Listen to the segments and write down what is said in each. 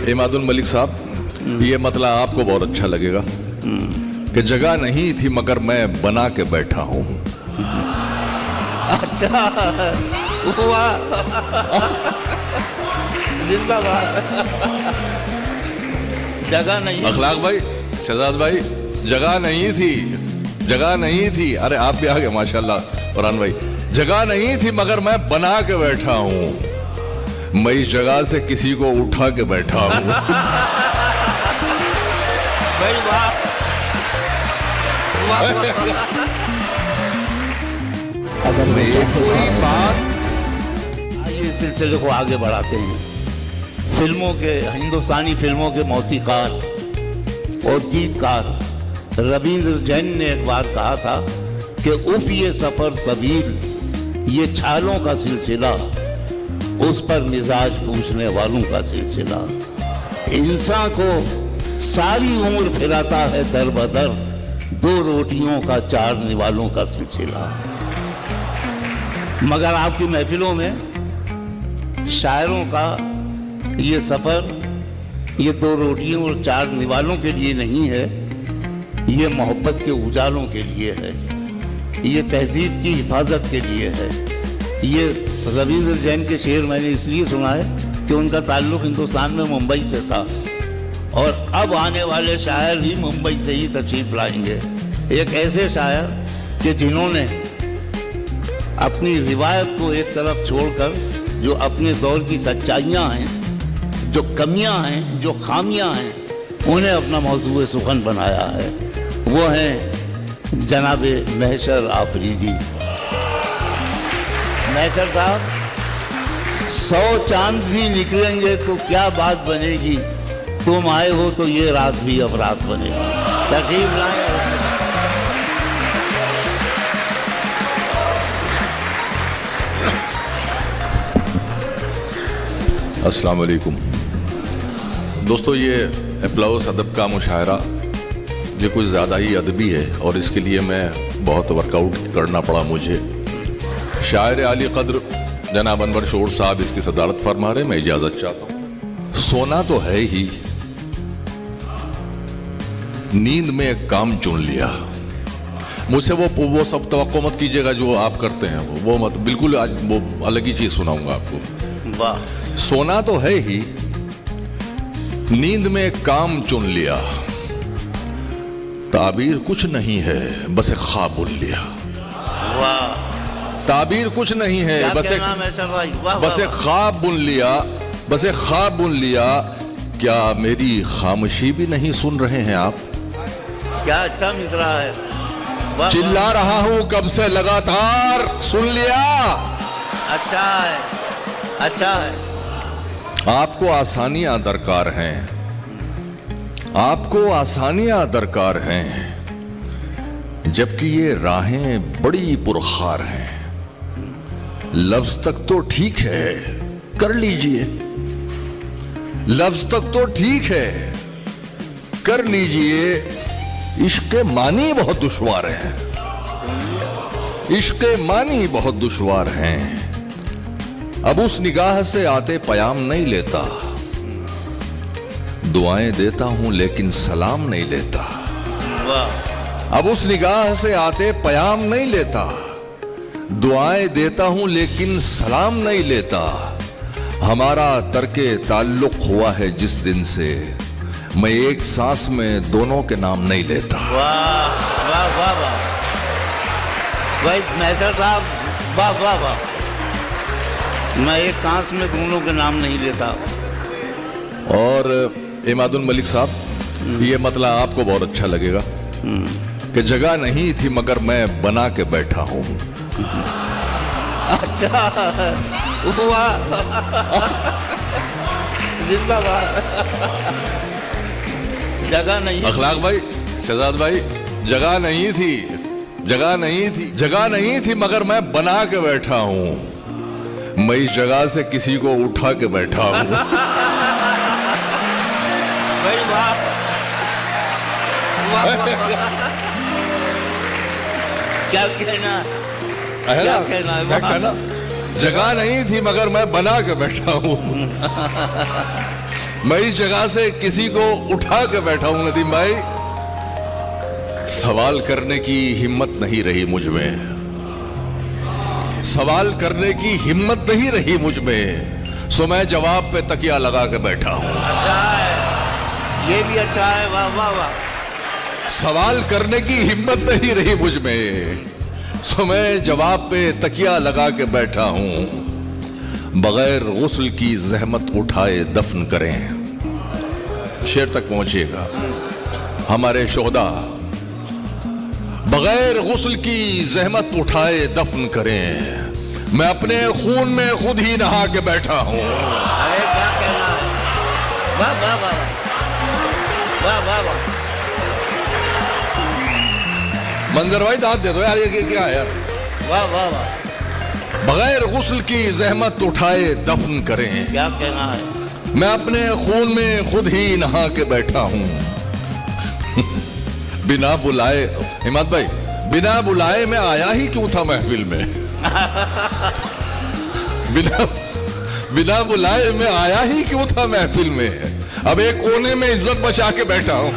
इमादुल मलिक साहब, ये मतलब आपको बहुत अच्छा लगेगा कि जगह नहीं थी मगर मैं बना के बैठा हूँ। अच्छा, वाह, जिंदाबाद। जगह नहीं, अखलाक भाई, शहजाद भाई, जगह नहीं थी, जगह नहीं थी। अरे आप भी आ गए माशाल्लाह। फरहान भाई, जगह नहीं थी मगर मैं बना के बैठा हूँ। मैं इस जगह से किसी को उठा के बैठा हूँ। भाई वाह, वाह, एक सी बात, आइए इस सिलसिले को आगे बढ़ाते हैं। फिल्मों के, हिंदुस्तानी फिल्मों के मौसीकार और गीतकार रविंद्र जैन ने एक बार कहा था कि उफ ये सफर तवील, ये छालों का सिलसिला, उस पर मिजाज पूछने वालों का सिलसिला। इंसान को सारी उम्र फिराता है दर बदर, दो रोटियों का चारने वालों का सिलसिला। मगर आपकी महफिलों में शायरों का ये सफर, ये दो रोटियों और चार निवालों के लिए नहीं है, ये मोहब्बत के उजालों के लिए है, ये तहजीब की हिफाजत के लिए है। ये रविंद्र जैन के शेर मैंने इसलिए सुना है कि उनका ताल्लुक हिंदुस्तान में मुंबई से था और अब आने वाले शायर भी मुंबई से ही तशरीफ लाएंगे। एक ऐसे शायर कि जिन्होंने अपनी रिवायत को एक तरफ छोड़कर जो अपने दौर की सच्चाइयाँ हैं, जो कमियां हैं, जो खामियां हैं, उन्हें अपना मौजूद सुखन बनाया है। वो हैं जनाबे महशर आफरीदी। महशर साहब, 100 चांद भी निकलेंगे तो क्या बात बनेगी, तुम आए हो तो ये रात भी अब रात बनेगी। तकरीब लाए। अस्सलाम वालेकुम दोस्तों। ये एप्लाउस अदब का मुशायरा ये कुछ ज़्यादा ही अदबी है और इसके लिए मैं बहुत वर्कआउट करना पड़ा मुझे। शायर आली कद्र जनाब अनवर शोर साहब इसकी सदारत फरमा रहे, मैं इजाज़त चाहता हूँ। सोना तो है ही, नींद में एक काम चुन लिया। मुझसे वो सब तवक्को मत कीजिएगा जो आप करते हैं, वो मत, बिल्कुल आज वो अलग ही चीज़ सुनाऊंगा आपको। वाह। सोना तो है ही, नींद में एक काम चुन लिया, ताबीर कुछ नहीं है बस एक ख्वाब बुन लिया। वाह। ताबीर कुछ नहीं है बस एक ख्वाब बुन लिया, बस एक ख्वाब बुन लिया। क्या मेरी खामोशी भी नहीं सुन रहे हैं आप? क्या अच्छा मिसरा है। वाह, चिल्ला रहा हूं कब से लगातार, सुन लिया। अच्छा है, अच्छा है। आपको आसानियां दरकार हैं, आपको आसानियां दरकार हैं, जबकि ये राहें बड़ी पुरखार हैं। लफ्ज तक तो ठीक है, कर लीजिए, लफ्ज तक तो ठीक है, कर लीजिए। इश्क मानी बहुत दुश्वार है, इश्क मानी बहुत दुश्वार हैं। अब उस निगाह से आते पयाम नहीं लेता, दुआएं देता हूं लेकिन सलाम नहीं लेता। अब उस निगाह से आते पयाम नहीं लेता, दुआएं देता हूं लेकिन सलाम नहीं लेता। हमारा तर्के ताल्लुक हुआ है जिस दिन से, मैं एक सांस में दोनों के नाम नहीं लेता। वाह वाह वाह वाह भाई महशर साहब, वाह वाह वाह। मैं एक सांस में दोनों के नाम नहीं लेता। और इमादुल मलिक साहब, ये मतलब आपको बहुत अच्छा लगेगा कि जगह नहीं थी मगर मैं बना के बैठा हूं। अच्छा, वाह, जिंदाबाद। जगह नहीं, अखलाक भाई, शहजाद भाई, जगह नहीं थी, जगह नहीं थी, जगह नहीं थी मगर मैं बना के बैठा हूं। मैं इस जगह से किसी को उठा के बैठा हूं। भाई वाह, वाह, वाह। क्या कहना, क्या कहना है, क्या कहना? जगह नहीं थी मगर मैं बना के बैठा हूं। मैं इस जगह से किसी को उठा के बैठा हूं नदीम भाई, सवाल करने की हिम्मत नहीं रही मुझ में, सवाल करने की हिम्मत नहीं रही मुझ में, सो मैं जवाब पे तकिया लगा के बैठा हूं। अच्छा है, ये भी अच्छा है, वाह वाह वाह। सवाल करने की हिम्मत नहीं रही मुझ में, सो मैं जवाब पे तकिया लगा के बैठा हूं। बगैर गुस्ल की जहमत उठाए दफन करें, शेर तक पहुंचिएगा। हमारे शोहदा बगैर गुस्ल की जहमत उठाए दफन करें, मैं अपने खून में खुद ही नहा के बैठा हूं। अरे क्या कहना है, वाह वाह वाह वाह वाह वाह। मंजर भाई दाद दे दो यार, ये क्या है यार। वाह वाह वाह। बगैर गुस्ल की जहमत उठाए दफन करें, क्या कहना है, मैं अपने खून में खुद ही नहा के बैठा हूं। बिना बुलाए, हिम्मत भाई, बिना बुलाए मैं आया ही क्यों था महफिल में। बिना बुलाए मैं आया ही क्यों था महफिल में, अब एक कोने में इज्जत बचा के बैठा हूं।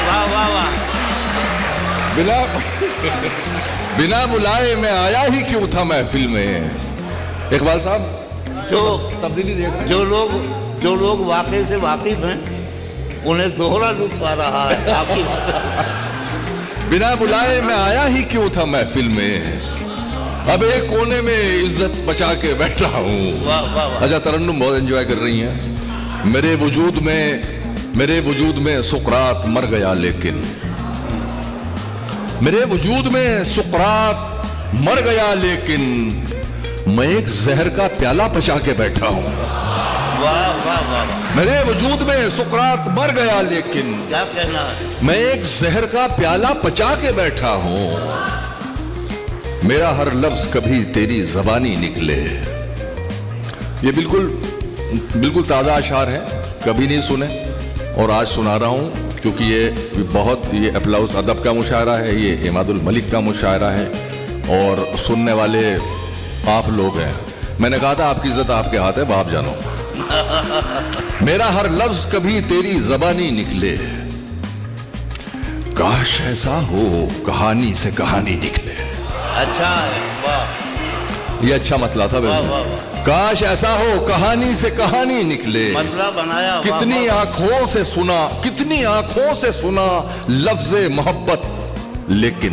वाह वाह वाह। बिना बुलाए मैं आया ही क्यों था महफिल में। इकबाल साहब जो तब्दीली देख रहे हैं? जो लोग वाकई से वाकिफ हैं उन्हें दोहरा लुत्फ आ रहा है आपकी बात। बिना बुलाए मैं आया ही क्यों था महफिल में, अब एक कोने में इज्जत बचा के बैठा हूं। वाह वाह वाह। अच्छा, तरन्नुम बहुत एंजॉय कर रही हैं। मेरे वजूद में सुकरात मर गया, लेकिन मेरे वजूद में सुकरात मर गया, लेकिन मैं एक जहर का प्याला पचा के बैठा हूं। वाह वाह वाह। मेरे वजूद में सुकरात मर गया, लेकिन क्या कहना है, मैं एक जहर का प्याला पचा के बैठा हूं। मेरा हर लफ्ज कभी तेरी जबानी निकले। ये बिल्कुल ताजा अशार है, कभी नहीं सुने और आज सुना रहा हूं, क्योंकि ये अप्लाउस अदब का मुशायरा है, ये इमादुल मलिक का मुशायरा है और सुनने वाले आप लोग हैं। मैंने कहा था आपकी इज्जत आपके हाथ है, बाप जानो। मेरा हर लफ्ज कभी तेरी जबानी निकले, काश ऐसा हो कहानी से कहानी निकले। अच्छा है, वाह। ये अच्छा मतला था वाह बिल्कुल। वाह वाह। काश ऐसा हो कहानी से कहानी निकले, मतलब बनाया। वाह, कितनी वाह, आंखों से सुना, कितनी आंखों से सुना लफ्ज़े मोहब्बत, लेकिन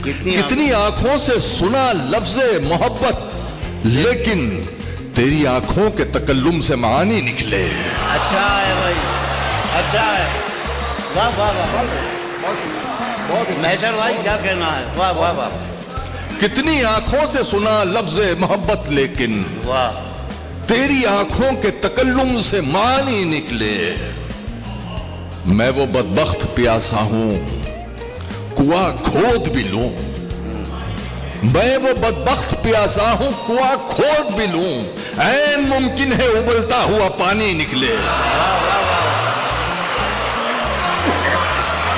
कितनी आंखों से सुना लफ्ज़े मोहब्बत, लेकिन तेरी आंखों के तकल्लुम से मानी निकले। अच्छा है भाई, अच्छा है, वाह वाह वाह। महशर भाई क्या कहना है, वाह वाह वाह। कितनी आंखों से सुना लफ्ज़े मोहब्बत, लेकिन वाह। तेरी आंखों के तकल्लुम से मानी निकले। मैं वो बदबख्त प्यासा हूं कुआं खोद भी लूं, मैं वो बदबख्त प्यासा हूं कुआं खोद भी लूं, ऐन मुमकिन है उबलता हुआ पानी निकले। वाह वाह वाह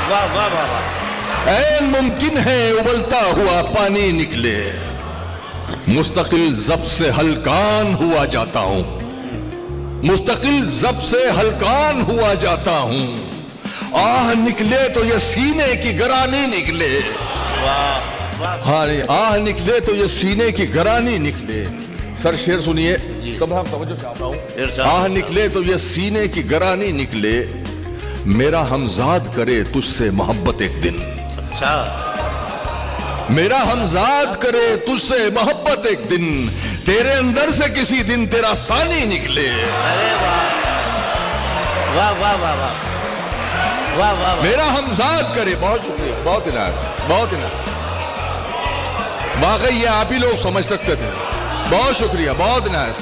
वाह वाह वाह वाह। ऐन मुमकिन है उबलता हुआ पानी निकले। मुस्तकिल जब से हलकान हुआ जाता हूं, मुस्तकिल जब से हलकान हुआ जाता हूं, आह निकले तो ये सीने की गरानी निकले। वाह वाह। हाँ, आह निकले तो ये सीने की गरानी निकले। सर शेर सुनिए, सब हम तवज्जो चाहता हूं। आह निकले तो ये सीने की गरानी निकले, मेरा हमजाद करे तुझसे मोहब्बत एक दिन। अच्छा। मेरा हमजाद करे तुझसे मोहब्बत एक दिन, तेरे अंदर से किसी दिन तेरा सानी निकले। अरे वाह वाह वाह वाह वाह वाह वाह। मेरा हमजाद करे, बहुत शुक्रिया, बहुत इनायत, बहुत इनायत। वाकई ये आप ही लोग समझ सकते थे, बहुत शुक्रिया, बहुत इनायत।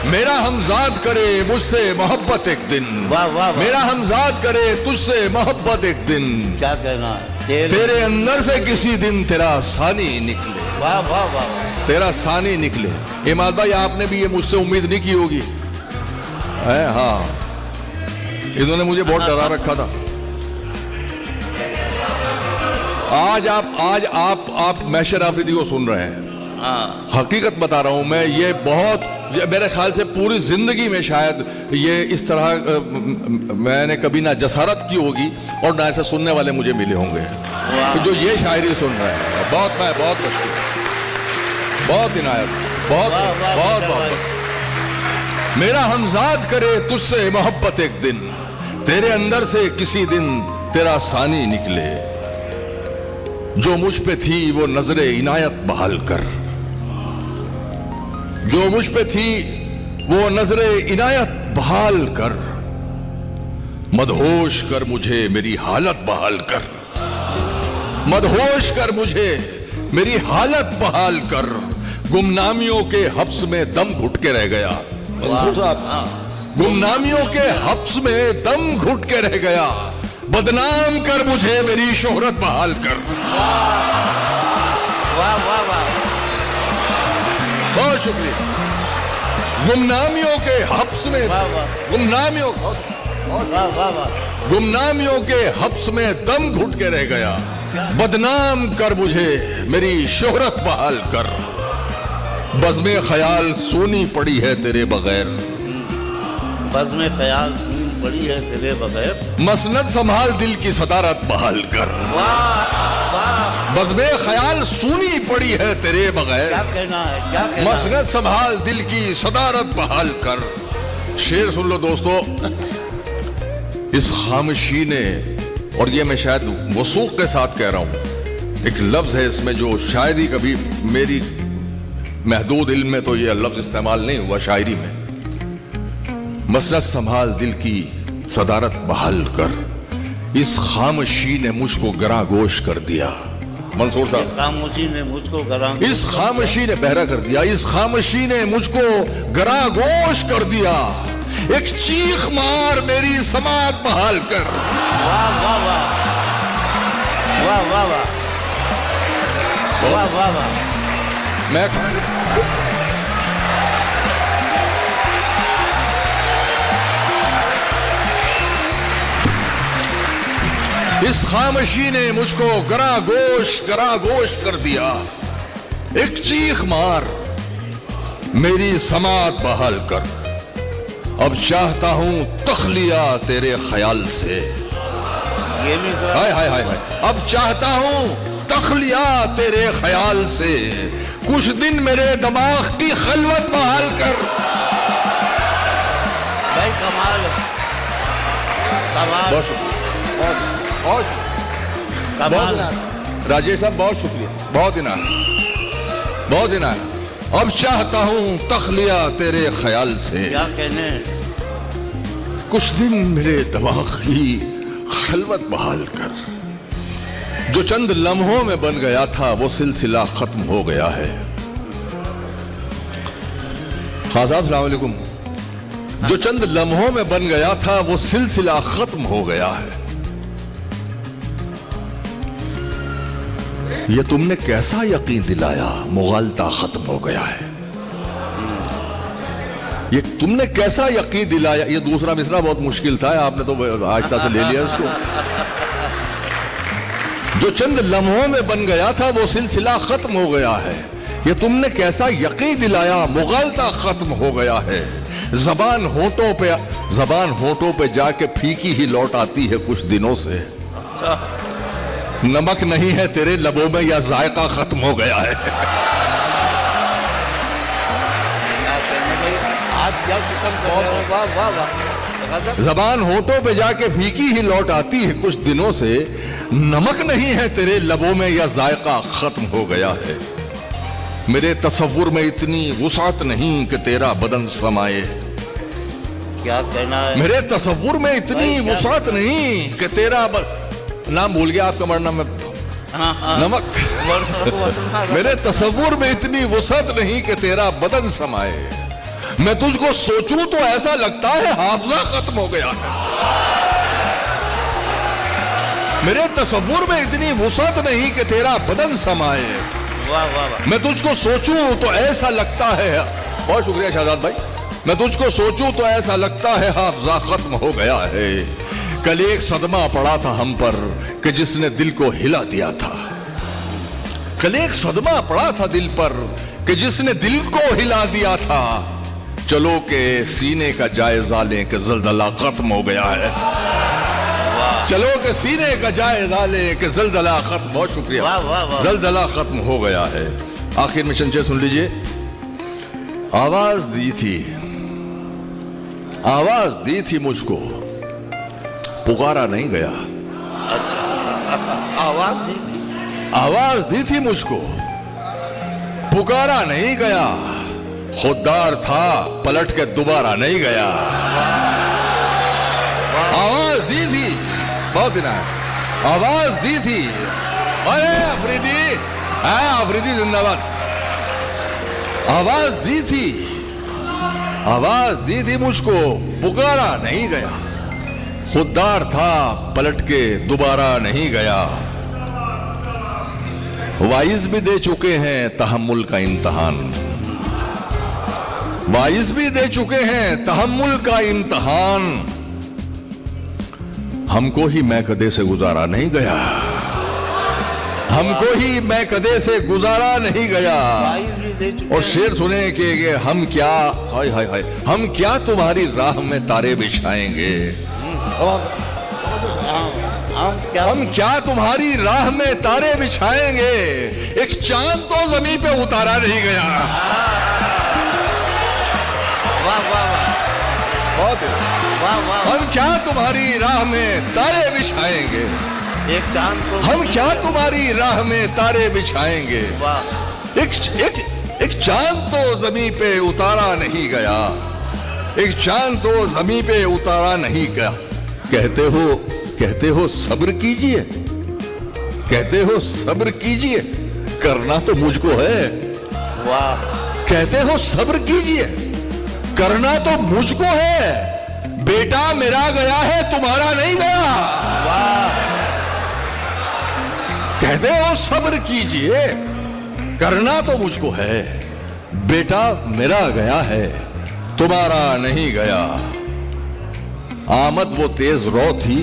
मेरा हमजाद करे मुझसे मोहब्बत एक दिन, वाह वाह। मेरा हमजाद करे तुझसे मोहब्बत एक दिन, क्या कहना है, तेरे अंदर से किसी दिन तेरा सानी निकले। वाह वाह वाह। तेरा सानी निकले। इमाद भाई आपने भी ये मुझसे उम्मीद नहीं की होगी है? हाँ, इन्होंने मुझे बहुत डरा रखा था। आज आप महशर आफरीदी को सुन रहे हैं, हकीकत बता रहा हूं मैं। ये बहुत, मेरे ख्याल से पूरी जिंदगी में शायद ये इस तरह मैंने कभी ना जसारत की होगी और ना ऐसे सुनने वाले मुझे मिले होंगे जो ये शायरी सुन रहे हैं। बहुत मैं बहुत मुश्किल, बहुत इनायत, बहुत बहुत बहुत। मेरा हमजाद करे तुझसे मोहब्बत एक दिन, तेरे अंदर से किसी दिन तेरा सानी निकले, जो मुझ पे थी वो नजरे इनायत बहाल कर, जो मुझ पे थी वो नजरे इनायत बहाल कर, मदहोश कर मुझे मेरी हालत बहाल कर, मदहोश कर मुझे मेरी हालत बहाल कर, गुमनामियों के हब्स में दम घुट के रह गया। मंसूर साहब, गुमनामियों के हब्स में दम घुट के रह गया, बदनाम कर मुझे मेरी शोहरत बहाल कर। वाह वाह वाह, बहुत शुक्रिया। गुमनामियों के हब्स में, गुमनामियों वाह वाह वाह, गुमनामियों के हब्स में दम घुट के रह गया, बदनाम कर मुझे मेरी शोहरत बहाल कर, बज़्मे ख्याल सोनी पड़ी है तेरे बगैर, बज़्मे ख्याल सुनी पड़ी है तेरे बगैर, मसनद संभाल दिल की सदारत बहाल कर। बज़्मे ख्याल सुनी पड़ी है तेरे बगैर, क्या कहना है, क्या कहना है? मसनद संभाल दिल की सदारत बहाल कर। शेर सुन लो दोस्तों, इस खामोशी ने, और ये मैं शायद वसूख के साथ कह रहा हूं, एक लफ्ज है इसमें जो शायद ही कभी मेरी महदूद इल्म में तो ये लफ्ज इस्तेमाल नहीं हुआ शायरी में। मसनद संभाल दिल की सदारत बहाल कर, इस खामोशी ने मुझको गरागोश कर दिया। मंसूर साहब, इस खामोशी ने मुझको गरागोश, इस खामोशी ने बहरा कर दिया, इस खामोशी ने मुझको गरागोश कर दिया, एक चीख मार मेरी समात बहाल कर। वाह वाह वाह, वाह वाह वाह, वाह वाह वाह। मैं इस खामोशी ने मुझको गरागोश गरागोश कर दिया, एक चीख मार मेरी समात बहाल कर, अब चाहता हूं तखलिया तेरे ख्याल से। ये भी तो हाय हाय हाय हाय, अब चाहता हूं तखलिया तेरे ख्याल से, कुछ दिन मेरे दिमाग की खलवत बहाल कर। भाई कमाल, कमाल, बहुत शुक्रिया, बहुत कमाल। राजेश साहब बहुत शुक्रिया, बहुत इनायत, बहुत इनायत। अब चाहता हूं तखलिया तेरे ख्याल से, क्या कहने, कुछ दिन मेरे दिमाग की खलवत बहाल कर, जो चंद लम्हों में बन गया था वो सिलसिला खत्म हो गया है। खान साहब अस्सलाम वालेकुम, जो चंद लम्हों में बन गया था वो सिलसिला खत्म हो गया है। ये तुमने कैसा यकीन दिलाया मुगालता खत्म हो गया है, ये तुमने कैसा यकीन दिलाया। ये दूसरा मिसरा बहुत मुश्किल था, आपने तो आहिस्ता से ले लिया इसको। जो चंद लम्हों में बन गया था वो सिलसिला खत्म हो गया है, ये तुमने कैसा यकीन दिलाया मुगालता खत्म हो गया है। जबान होठों पे जाके फीकी ही लौट आती है कुछ दिनों से, अच्छा, नमक नहीं है तेरे लबों में या जायका खत्म हो गया है। क्या कहने भाई, आज क्या सितम कर रहे हो, वाह वाह वाह। जबान होठों पे जाके फीकी ही लौट आती है कुछ दिनों से, नमक नहीं है तेरे लबों में या जायका खत्म हो गया है। मेरे तसव्वुर में इतनी वुसात नहीं कि तेरा बदन समाए, क्या कहना है, मेरे तसव्वुर में इतनी वुसात नहीं कि तेरा नाम भूल गया आपका मरना में, हाँ, हाँ। नमक। मेरे तसव्वुर में इतनी वुसात नहीं कि तेरा बदन समाए, मैं तुझको सोचूं तो ऐसा लगता है हाफजा खत्म हो गया है। मेरे तसव्वुर में इतनी वुसअत नहीं कि तेरा बदन समाए, वाह वाह वाह, मैं तुझको सोचूं तो ऐसा लगता है, बहुत शुक्रिया शाहजाद भाई, मैं तुझको सोचूं तो ऐसा लगता है हाफजा खत्म हो गया है। कल एक सदमा पड़ा था हम पर कि जिसने दिल को हिला दिया था, कल एक सदमा पड़ा था दिल पर कि जिसने दिल को हिला दिया था, चलो के सीने का जायजा लें कि जल्जला खत्म हो गया है। चलो के सीने का जायजा लें कि जल्जला खत्म। बहुत शुक्रिया। वाह, वाह, वाह। जल्जला खत्म हो गया है। आखिर में चंचे सुन लीजिए। आवाज दी थी मुझको, पुकारा नहीं गया। अच्छा, आवाज दी थी मुझको, पुकारा नहीं गया। खुददार था, पलट के दोबारा नहीं गया। आवाज दी थी, बहुत ही ना, आवाज दी थी। अरे अफरीदी जिंदाबाद। आवाज दी थी मुझको, पुकारा नहीं गया। खुददार था, पलट के दोबारा नहीं गया। वाइज भी दे चुके हैं तहम्मुल का इम्तहान, वाइज भी दे चुके हैं तहम्मुल का इम्तहान। हमको ही मैं कदे से गुजारा नहीं गया, हमको ही मैं कदे से गुजारा नहीं गया। और शेर सुने कि हम क्या, हाय हाय हाय, हम क्या तुम्हारी राह में तारे बिछाएंगे। हम क्या तुम्हारी राह में तारे बिछाएंगे। एक चांद तो जमीन पे उतारा नहीं गया। वाह वाह बहुत वाह वाह। हम क्या तुम्हारी राह में तारे बिछाएंगे। एक चांद तो, हम क्या तुम्हारी राह में तारे बिछाएंगे। वाह। एक चांद तो जमीन पे उतारा नहीं गया, एक चांद तो जमीन पे उतारा नहीं गया। कहते हो सब्र कीजिए, कहते हो सब्र कीजिए, करना तो मुझको है। वाह। कहते हो सब्र कीजिए, करना तो मुझको है। बेटा मेरा गया है, तुम्हारा नहीं गया। वाह। कहते हो सब्र कीजिए, करना तो मुझको है। बेटा मेरा गया है, तुम्हारा नहीं गया। आमद वो तेज रौ थी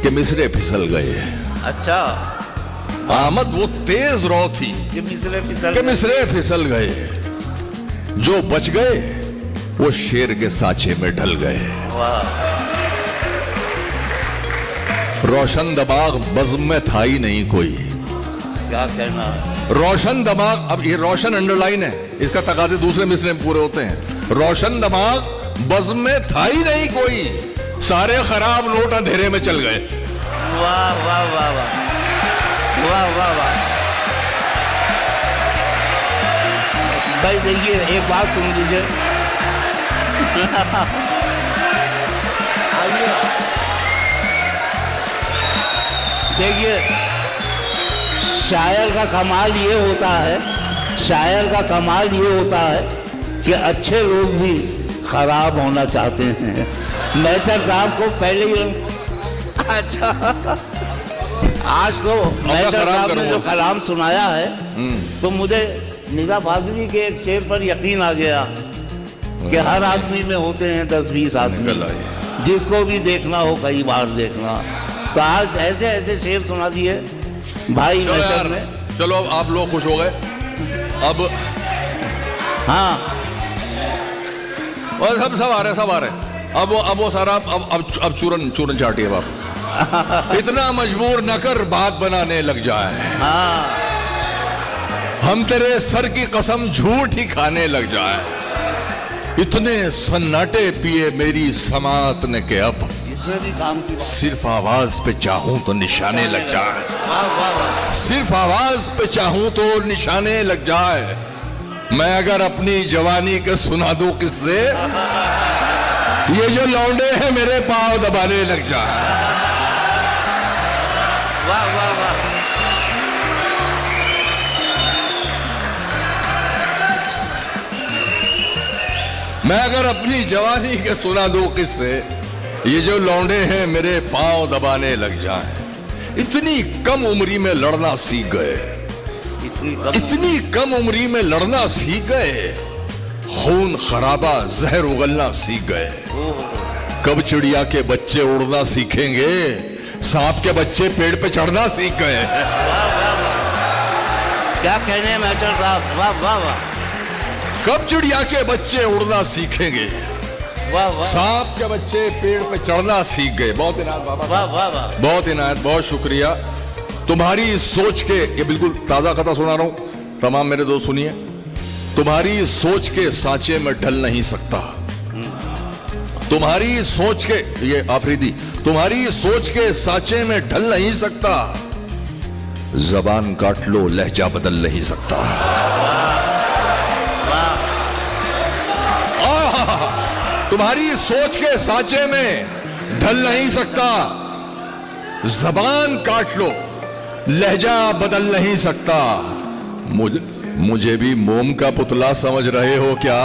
कि मिसरे फिसल गए। अच्छा, आमद वो तेज रौ थी कि मिसरे फिसल गए। जो बच गए वो शेर के साचे में ढल गए। वाह। रोशन दमाग बज़्म में था ही नहीं कोई। क्या कहना। रोशन दमाग, अब ये रोशन अंडरलाइन है, इसका तकाजे दूसरे मिसरे में पूरे होते हैं। रोशन दमाग बज़्म में था ही नहीं कोई, सारे खराब नोट अंधेरे में चल गए। वाह वाह वाह वाह वाह वाह वाह। भाई देखिए, एक बात सुन लीजिए। आइए देखिए, शायर का कमाल ये होता है, शायर का कमाल ये होता है कि अच्छे लोग भी खराब होना चाहते हैं। मैचर साहब को पहले ही, अच्छा, आज तो मैचर साहब ने जो कलाम सुनाया है तो मुझे निदा फाजली के एक शेर पर यकीन आ गया कि हर आदमी में होते हैं 10-20 आदमी, जिसको भी देखना हो कई बार देखना। तो आज ऐसे ऐसे शेर सुना दिए भाई मैचर ने। चलो अब आप लोग खुश हो गए। अब हाँ, और सब आ रहे। अब वो सारा अब चूरन चाटिए बाप। इतना मजबूर न कर बात बनाने लग जाए। हाँ। हम तेरे सर की कसम झूठ ही खाने लग जाए। इतने सन्नाटे पिए मेरी समात ने के अब इसमें भी काम की। सिर्फ आवाज पे चाहूं तो निशाने लग जाए। वाह वाह वाह। सिर्फ आवाज पे चाहूं तो निशाने लग जाए। मैं अगर अपनी जवानी के सुना दूं किससे, ये जो लौंडे हैं मेरे पांव दबाने लग जाए। वाह वाह वाह। मैं अगर अपनी जवानी के सुना दूं किससे, ये जो लौंडे हैं मेरे पांव दबाने लग जाएं। इतनी कम उम्री में लड़ना सीख गए, इतनी कम उम्री में लड़ना सीख गए। खून खराबा जहर उगलना सीख गए। कब चिड़िया के बच्चे उड़ना सीखेंगे, सांप के बच्चे पेड़ पे चढ़ना सीख गए। क्या कहने हैं मैटर साहब, वाह वाह वाह, कब चिड़िया के बच्चे उड़ना सीखेंगे, वाह वाह सांप के बच्चे पेड़ पे चढ़ना सीख गए। बहुत इनायत बाबा, वाह वाह वाह, बहुत इनायत, बहुत शुक्रिया। तुम्हारी सोच के, ये बिल्कुल ताजा कथा सुना रहा हूं, तमाम मेरे दोस्त सुनिए। तुम्हारी सोच के सांचे में ढल नहीं सकता, तुम्हारी सोच के, ये आफरीदी, तुम्हारी सोच के सांचे में ढल नहीं सकता, जबान काट लो लहजा बदल नहीं सकता। तुम्हारी सोच के सांचे में ढल नहीं सकता, जबान काट लो लहजा बदल नहीं सकता। मुझे भी मोम का पुतला समझ रहे हो क्या?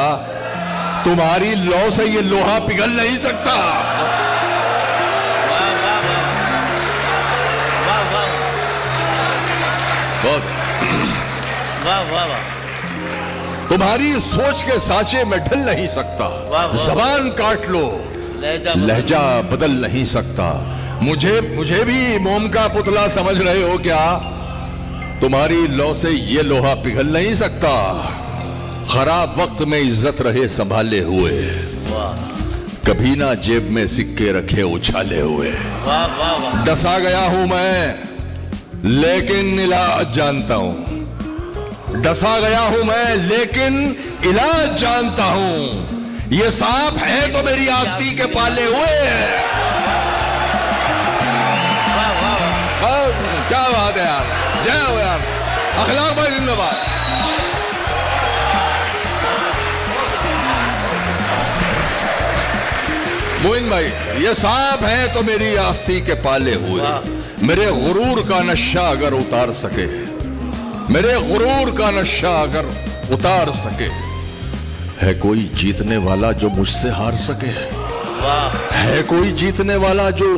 तुम्हारी लौ से ये लोहा पिघल नहीं सकता। वाह वाह वाह, वाह वाह बहुत वाह वाह वाह, तुम्हारी सोच के सांचे में ढल नहीं सकता, वाह, वाह। जबान काट लो लहजा बदल नहीं सकता। मुझे भी मोम का पुतला समझ रहे हो क्या? तुम्हारी लौ से ये लोहा पिघल नहीं सकता। खराब वक्त में इज्जत रहे संभाले हुए, वाह कभी ना जेब में सिक्के रखे उछाले हुए। वाह वाह वाह, डसा गया हूं मैं लेकिन इलाज जानता हूं, डसा गया हूं मैं लेकिन इलाज जानता हूं। ये सांप है तो मेरी आस्ती के पाले हुए हैं। वाह वाह वाह, क्या बात है यार, जय हो यार, अखलाक भाई जिंदाबाद। मोइन भाई, ये सांप है तो मेरी आस्ती के पाले हुए, मेरे गुरूर का नशा अगर उतार सके, मेरे गुरूर का नशा अगर उतार सके, है कोई जीतने वाला जो मुझसे हार सके? वाह है कोई जीतने वाला जो,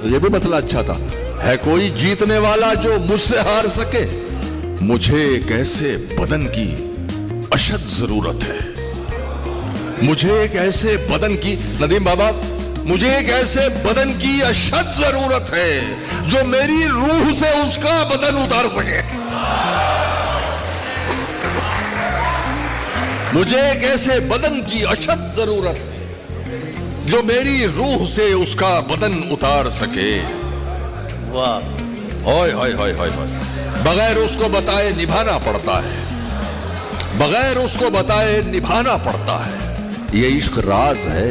ये भी मतलब अच्छा था, है कोई जीतने वाला जो मुझसे हार सके? मुझे एक ऐसे बदन की अशद जरूरत है, मुझे एक ऐसे बदन की, नदीम बाबा, मुझे एक ऐसे बदन की अशद जरूरत है जो मेरी रूह से उसका बदन उतार सके। मुझे एक ऐसे बदन की अशद जरूरत है जो मेरी रूह से उसका बदन उतार सके। वाह, हाय हाय हाय हाय हाय, बगैर उसको बताए निभाना पड़ता है, बगैर उसको बताए निभाना पड़ता है। ये इश्क राज है,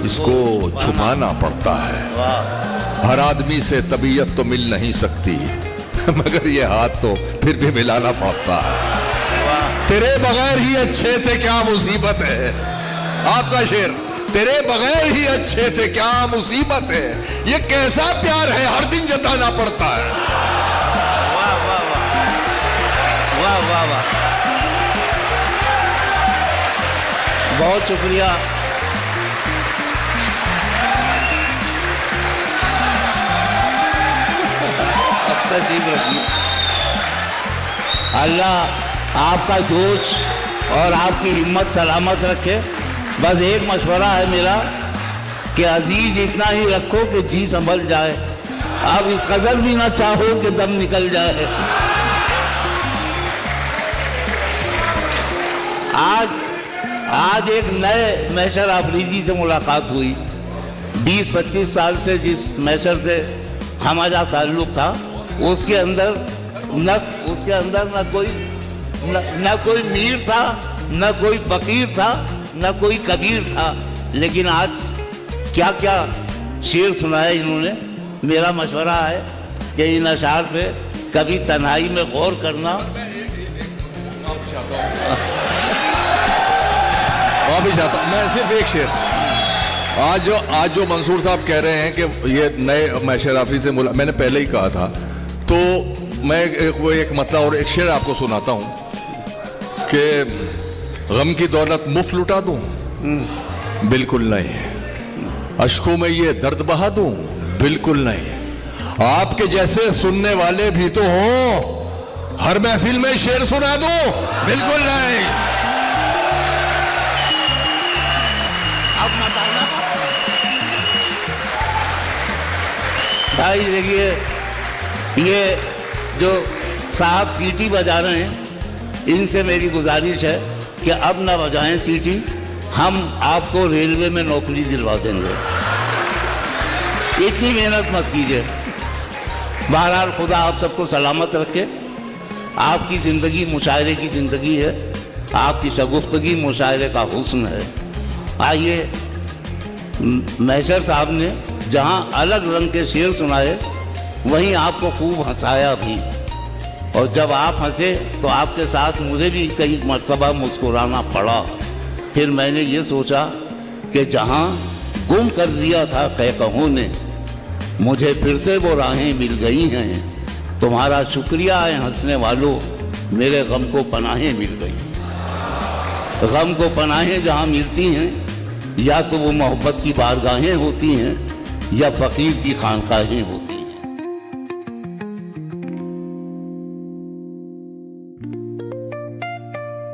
इसको छुपाना पड़ता है। वाह हर आदमी से तबीयत तो मिल नहीं सकती, मगर ये हाथ तो फिर भी मिलाना पड़ता है। वाह, तेरे बगैर ही अच्छे थे क्या मुसीबत है, आपका शेर, तेरे बगैर ही अच्छे थे क्या मुसीबत है। ये कैसा प्यार है हर दिन जताना पड़ता है। वाह वाह वाह, वाह वाह वाह, बहुत शुक्रिया। अब तक ठीक रखिए। अल्लाह आपका जोश और आपकी हिम्मत सलामत रखे। बस एक मशवरा है मेरा कि अजीज इतना ही रखो कि जी संभल जाए, अब इस कदर भी ना चाहो कि दम निकल जाए। आज एक नए मैशर आफरीदी से मुलाकात हुई। 20-25 साल से जिस मैशर से हमारा ताल्लुक था, उसके अंदर न कोई मीर था, न कोई फकीर था, न कोई कबीर था, लेकिन आज क्या क्या शेर सुनाए इन्होंने। मेरा मशवरा है कि इन अशार पे कभी तन्हाई में गौर करना। माफी चाहता हूं, मैं सिर्फ एक शेर, आज जो मंसूर साहब कह रहे हैं कि ये नए मैशर आफरी से मैंने पहले ही कहा था, तो मैं एक मतलब और एक शेर आपको सुनाता हूं कि गम की दौलत मुफ्त लुटा दूं, बिल्कुल नहीं। अश्कों में ये दर्द बहा दूं, बिल्कुल नहीं। आपके जैसे सुनने वाले भी तो हों, हर महफिल में शेर सुना दूं, बिल्कुल नहीं। अब मत आना भाई। देखिए, ये जो साहब सीटी बजा रहे हैं, इनसे मेरी गुजारिश है कि अब ना बजाएं सीटी, हम आपको रेलवे में नौकरी दिलवा देंगे। इतनी मेहनत मत कीजिए। बहरहाल खुदा आप सबको सलामत रखे। आपकी ज़िंदगी मुशायरे की ज़िंदगी है, आपकी शगुफ्तगी मुशायरे का हुस्न है। आइए, मैसर साहब ने जहाँ अलग रंग के शेर सुनाए वहीं आपको खूब हंसाया भी, और जब आप हंसे तो आपके साथ मुझे भी कई मर्तबा मुस्कुराना पड़ा। फिर मैंने ये सोचा कि जहाँ गुम कर दिया था कहकहों ने, मुझे फिर से वो राहें मिल गई हैं। तुम्हारा शुक्रिया है हंसने वालों, मेरे गम को पनाहें मिल गई। गम को पनाहें जहाँ मिलती हैं, या तो वो मोहब्बत की बारगाहें होती हैं या फ़कीर की खानकाहें होती हैं।